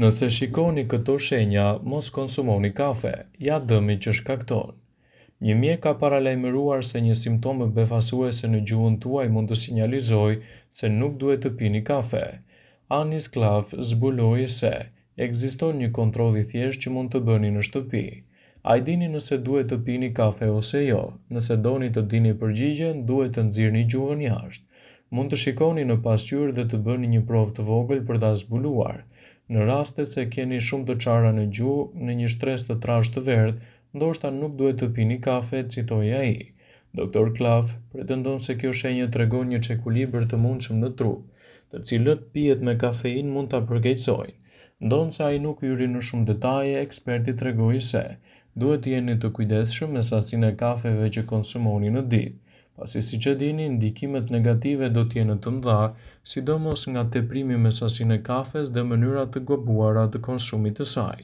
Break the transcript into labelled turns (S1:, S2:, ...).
S1: Nëse shikoni këto shenja, mos konsumoni kafe, ja dëmi që shkakton. Një mjek ka paralajmëruar se një simptom befasuese në gjuhën tuaj mund të sinjalizojë se nuk duhet të pini kafe. Anis Klav zbuloi se ekziston një kontroll i thjeshtë që mund të bëni në shtëpi. A i dini nëse duhet të pini kafe ose jo? Nëse doni të dini përgjigjen, duhet të nxirrni gjuhën jashtë. Mund të shikoni në pasqyrë dhe të bëni një provë të vogël për ta zbuluar. Në rastet se keni shumë të çara në gjuhë, në një stres të trashë të verdh, ndoshta nuk duhet të pini kafe, citoi ai. Dr. Klav pretendon se kjo shenjë tregon një çekuilibër të mundshëm në trup, të cilët pijet me kafeinë mund ta përkeqësojnë. Ndonse ai nuk hyri në shumë detaje, eksperti tregoi se duhet të jeni të kujdesshëm me sasinë e kafeve që konsumoni në ditë, pasi siç e dini, ndikimet negative do të jenë të mëdha, sidomos nga teprimi me sasinë e kafes dhe mënyra të gabuara të konsumit të saj.